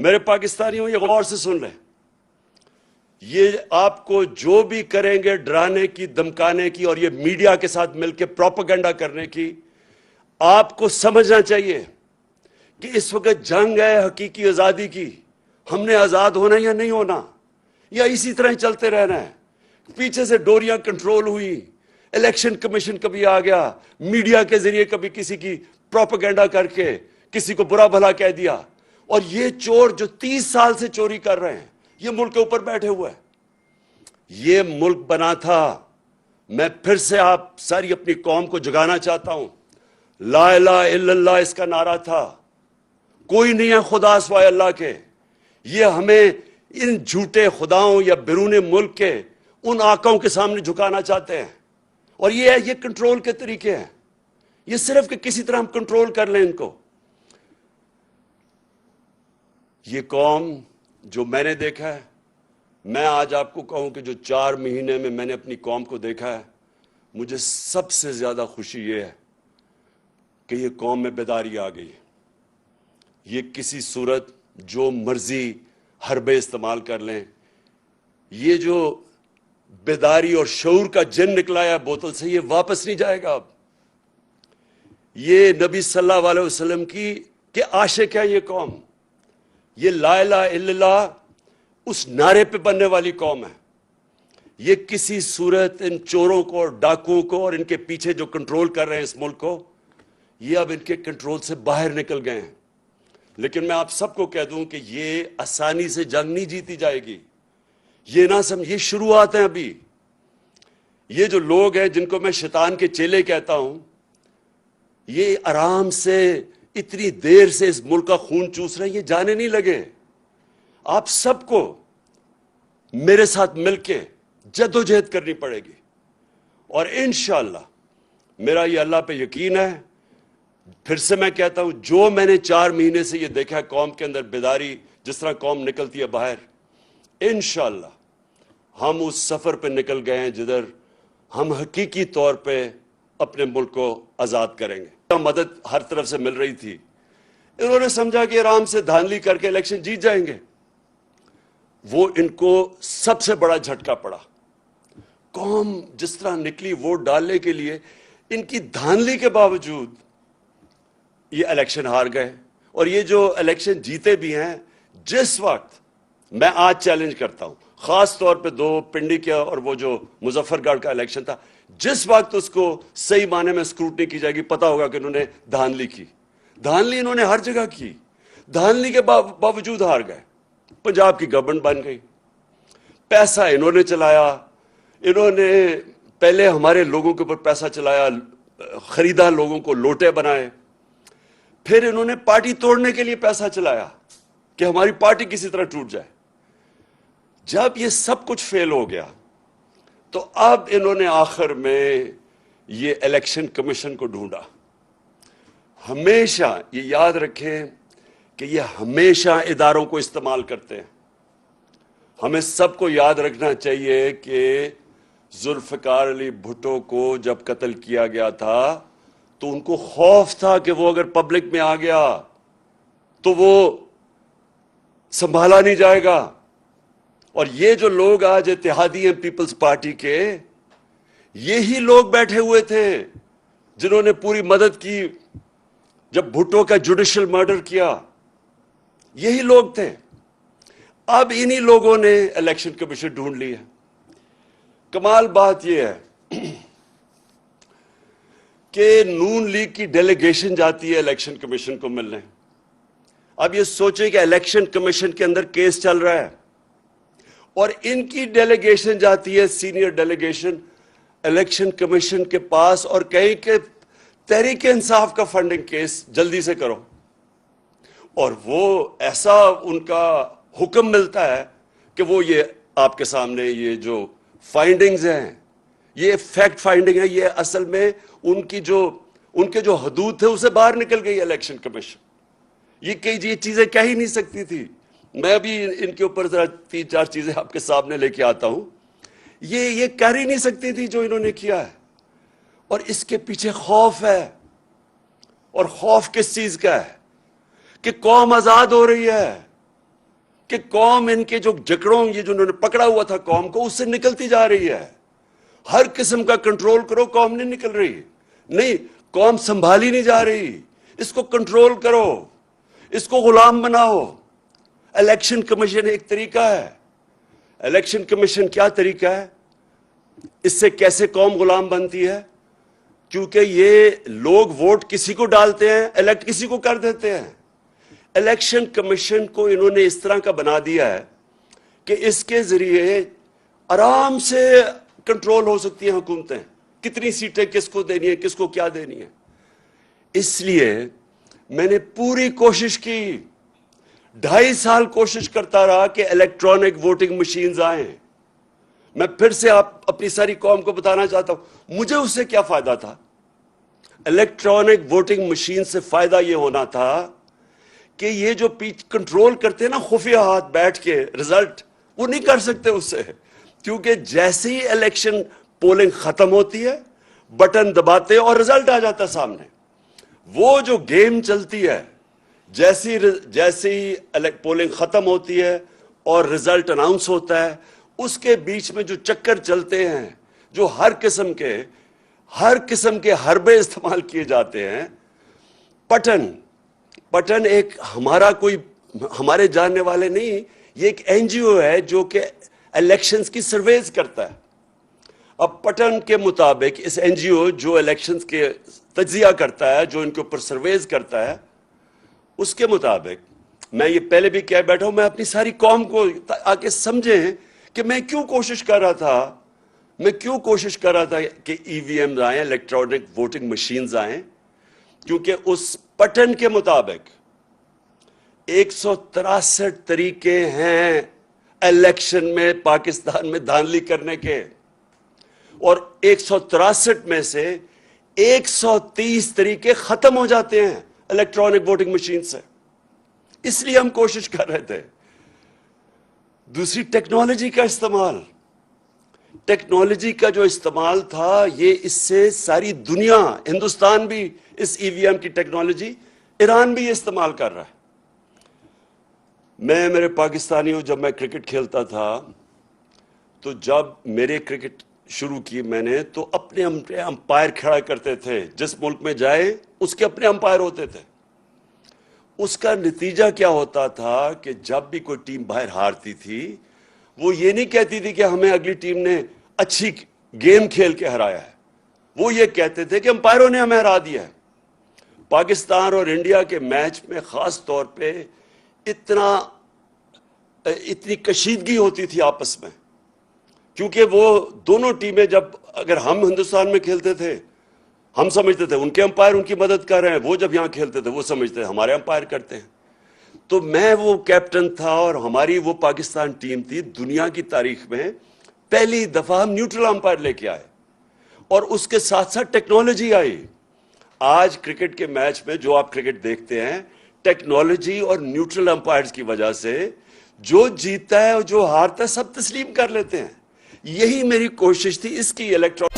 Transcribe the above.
میرے پاکستانیوں یہ غور سے سن لیں، یہ آپ کو جو بھی کریں گے ڈرانے کی، دمکانے کی اور یہ میڈیا کے ساتھ مل کے پروپیگنڈا کرنے کی، آپ کو سمجھنا چاہیے کہ اس وقت جنگ ہے حقیقی آزادی کی. ہم نے آزاد ہونا یا نہیں ہونا، یا اسی طرح ہی چلتے رہنا ہے. پیچھے سے ڈوریاں کنٹرول ہوئی، الیکشن کمیشن کبھی آ گیا، میڈیا کے ذریعے کبھی کسی کی پروپیگنڈا کر کے کسی کو برا بھلا کہہ دیا. اور یہ چور جو 30 سال سے چوری کر رہے ہیں، یہ ملک کے اوپر بیٹھے ہوئے ہیں. یہ ملک بنا تھا، میں پھر سے آپ ساری اپنی قوم کو جگانا چاہتا ہوں، لا الہ الا اللہ اس کا نعرہ تھا. کوئی نہیں ہے خدا سوائے اللہ کے. یہ ہمیں ان جھوٹے خداؤں یا بیرون ملک کے ان آقاؤں کے سامنے جھکانا چاہتے ہیں. اور یہ کنٹرول کے طریقے ہیں. یہ صرف کہ کسی طرح ہم کنٹرول کر لیں ان کو. یہ قوم جو میں نے دیکھا ہے، میں آج آپ کو کہوں کہ جو 4 مہینے میں نے اپنی قوم کو دیکھا ہے، مجھے سب سے زیادہ خوشی یہ ہے کہ یہ قوم میں بیداری آ گئی. یہ کسی صورت جو مرضی حربے استعمال کر لیں، یہ جو بیداری اور شعور کا جن نکلا ہے بوتل سے، یہ واپس نہیں جائے گا. اب یہ نبی صلی اللہ علیہ وسلم کی عاشق ہے یہ قوم. یہ لا الہ الا اللہ اس نعرے پہ بننے والی قوم ہے. یہ کسی صورت ان چوروں کو اور ڈاکوؤں کو اور ان کے پیچھے جو کنٹرول کر رہے ہیں اس ملک کو، یہ اب ان کے کنٹرول سے باہر نکل گئے ہیں. لیکن میں آپ سب کو کہہ دوں کہ یہ آسانی سے جنگ نہیں جیتی جائے گی. یہ نہ سمجھ، یہ شروعات ہیں ابھی. یہ جو لوگ ہیں جن کو میں شیطان کے چیلے کہتا ہوں، یہ آرام سے اتنی دیر سے اس ملک کا خون چوس رہے ہیں، یہ جانے نہیں لگے. آپ سب کو میرے ساتھ مل کے جدوجہد کرنی پڑے گی. اور انشاءاللہ میرا یہ اللہ پہ یقین ہے. پھر سے میں کہتا ہوں، جو میں نے 4 مہینے سے یہ دیکھا ہے قوم کے اندر بیداری، جس طرح قوم نکلتی ہے باہر، انشاءاللہ ہم اس سفر پہ نکل گئے ہیں جدھر ہم حقیقی طور پہ اپنے ملک کو آزاد کریں گے. مدد ہر طرف سے مل رہی تھی. انہوں نے سمجھا کہ آرام سے دھاندلی کر کے الیکشن جیت جائیں گے. وہ ان کو سب سے بڑا جھٹکا پڑا. قوم جس طرح نکلی ووٹ ڈالنے کے لیے، ان کی دھاندلی کے باوجود یہ الیکشن ہار گئے. اور یہ جو الیکشن جیتے بھی ہیں، جس وقت میں آج چیلنج کرتا ہوں، خاص طور پہ 2 پنڈی کا اور وہ جو مظفر گڑھ کا الیکشن تھا، جس وقت اس کو صحیح معنی میں اسکروٹنی کی جائے گی، پتا ہوگا کہ انہوں نے دھاندلی کی. دھاندلی انہوں نے ہر جگہ کی. دھاندلی کے باوجود ہار گئے. پنجاب کی گورنمنٹ بن گئی. پیسہ انہوں نے چلایا. انہوں نے پہلے ہمارے لوگوں کے اوپر پیسہ چلایا، خریدا، لوگوں کو لوٹے بنائے. پھر انہوں نے پارٹی توڑنے کے لیے پیسہ چلایا کہ ہماری پارٹی کسی طرح ٹوٹ جائے. جب یہ سب کچھ فیل ہو گیا تو اب انہوں نے آخر میں یہ الیکشن کمیشن کو ڈھونڈا. ہمیشہ یہ یاد رکھیں کہ یہ ہمیشہ اداروں کو استعمال کرتے ہیں. ہمیں سب کو یاد رکھنا چاہیے کہ ذوالفقار علی بھٹو کو جب قتل کیا گیا تھا تو ان کو خوف تھا کہ وہ اگر پبلک میں آ گیا تو وہ سنبھالا نہیں جائے گا. اور یہ جو لوگ آج اتحادی ہیں پیپلز پارٹی کے، یہی لوگ بیٹھے ہوئے تھے جنہوں نے پوری مدد کی جب بھٹو کا جوڈیشل مرڈر کیا. یہی لوگ تھے. اب انہی لوگوں نے الیکشن کمیشن ڈھونڈ لی ہے. کمال بات یہ ہے کہ نون لیگ کی ڈیلیگیشن جاتی ہے الیکشن کمیشن کو ملنے. اب یہ سوچیں کہ الیکشن کمیشن کے اندر کیس چل رہا ہے اور ان کی ڈیلیگیشن جاتی ہے، سینئر ڈیلیگیشن، الیکشن کمیشن کے پاس اور کہیں کہ تحریک انصاف کا فنڈنگ کیس جلدی سے کرو. اور وہ ایسا ان کا حکم ملتا ہے کہ وہ یہ آپ کے سامنے یہ جو فائنڈنگز ہیں، یہ فیکٹ فائنڈنگ ہے، یہ اصل میں ان کے جو حدود تھے اسے باہر نکل گئی الیکشن کمیشن. یہ چیزیں کہہ ہی نہیں سکتی تھی. میں بھی ان کے اوپر ذرا 3-4 چیزیں آپ کے سامنے لے کے آتا ہوں. یہ کہہ ہی نہیں سکتی تھی جو انہوں نے کیا ہے. اور اس کے پیچھے خوف ہے. اور خوف کس چیز کا ہے؟ کہ قوم آزاد ہو رہی ہے. کہ قوم ان کے جو جکڑوں یہ جو انہوں نے پکڑا ہوا تھا قوم کو اس سے نکلتی جا رہی ہے. ہر قسم کا کنٹرول کرو قوم نہیں نکل رہی. نہیں, قوم سنبھالی نہیں جا رہی. اس کو کنٹرول کرو, اس کو غلام بناؤ. الیکشن کمیشن ایک طریقہ ہے. الیکشن کمیشن کیا طریقہ ہے؟ اس سے کیسے قوم غلام بنتی ہے؟ کیونکہ یہ لوگ ووٹ کسی کو ڈالتے ہیں, الیکٹ کسی کو کر دیتے ہیں. الیکشن کمیشن کو انہوں نے اس طرح کا بنا دیا ہے کہ اس کے ذریعے آرام سے کنٹرول ہو سکتی ہیں حکومتیں, کتنی سیٹیں کس کو دینی ہے, کس کو کیا دینی ہے. اس لیے میں نے پوری کوشش کی, 2.5 سال کوشش کرتا رہا کہ الیکٹرانک ووٹنگ مشینز آئیں. میں پھر سے اپنی ساری قوم کو بتانا چاہتا ہوں مجھے اس سے کیا فائدہ تھا. الیکٹرانک ووٹنگ مشین سے فائدہ یہ ہونا تھا کہ یہ جو کنٹرول کرتے ہیں نا خفیہ ہاتھ بیٹھ کے رزلٹ, وہ نہیں کر سکتے اس سے, کیونکہ جیسے ہی الیکشن پولنگ ختم ہوتی ہے بٹن دباتے اور رزلٹ آ جاتا ہے سامنے. وہ جو گیم چلتی ہے جیسے ہی پولنگ ختم ہوتی ہے اور رزلٹ اناؤنس ہوتا ہے, اس کے بیچ میں جو چکر چلتے ہیں, جو ہر قسم کے حربے استعمال کیے جاتے ہیں. پٹن ایک ہمارے جاننے والے نہیں, یہ ایک این جی او ہے جو کہ الیکشنز کی سرویز کرتا ہے. اب پٹن کے مطابق اس این جی او جو الیکشنز کے تجزیہ کرتا ہے, جو ان کے اوپر سرویز کرتا ہے, اس کے مطابق میں یہ پہلے بھی کہہ بیٹھا ہوں, میں اپنی ساری قوم کو آ کے سمجھیں کہ میں کیوں کوشش کر رہا تھا کہ ای وی ایم آئیں, الیکٹرانک ووٹنگ مشینز آئیں. کیونکہ اس پٹن کے مطابق 163 طریقے ہیں الیکشن میں پاکستان میں دھاندلی کرنے کے, اور 163 میں سے 130 طریقے ختم ہو جاتے ہیں الیکٹرانک ووٹنگ مشین سے. اس لیے ہم کوشش کر رہے تھے. دوسری ٹیکنالوجی کا جو استعمال تھا, یہ اس سے ساری دنیا, ہندوستان بھی اس ای وی ایم کی ٹیکنالوجی, ایران بھی یہ استعمال کر رہا ہے. میرے پاکستانیوں, جب میں کرکٹ کھیلتا تھا تو جب میرے کرکٹ شروع کی میں نے, تو اپنے امپائر کھڑا کرتے تھے. جس ملک میں جائے اس کے اپنے امپائر ہوتے تھے. اس کا نتیجہ کیا ہوتا تھا کہ جب بھی کوئی ٹیم باہر ہارتی تھی, وہ یہ نہیں کہتی تھی کہ ہمیں اگلی ٹیم نے اچھی گیم کھیل کے ہرایا ہے, وہ یہ کہتے تھے کہ امپائروں نے ہمیں ہرا دیا ہے. پاکستان اور انڈیا کے میچ میں خاص طور پہ اتنی کشیدگی ہوتی تھی آپس میں, کیونکہ وہ دونوں ٹیمیں, جب اگر ہم ہندوستان میں کھیلتے تھے ہم سمجھتے تھے ان کے امپائر ان کی مدد کر رہے ہیں, وہ جب یہاں کھیلتے تھے وہ سمجھتے تھے ہمارے امپائر کرتے ہیں. تو میں وہ کیپٹن تھا اور ہماری وہ پاکستان ٹیم تھی, دنیا کی تاریخ میں پہلی دفعہ ہم نیوٹرل امپائر لے کے آئے, اور اس کے ساتھ ساتھ ٹیکنالوجی آئی. آج کرکٹ کے میچ میں جو آپ کرکٹ دیکھتے ہیں, ٹیکنالوجی اور نیوٹرل امپائرز کی وجہ سے جو جیتتا ہے اور جو ہارتا ہے سب تسلیم کر لیتے ہیں. یہی میری کوشش تھی اس کی الیکٹرانک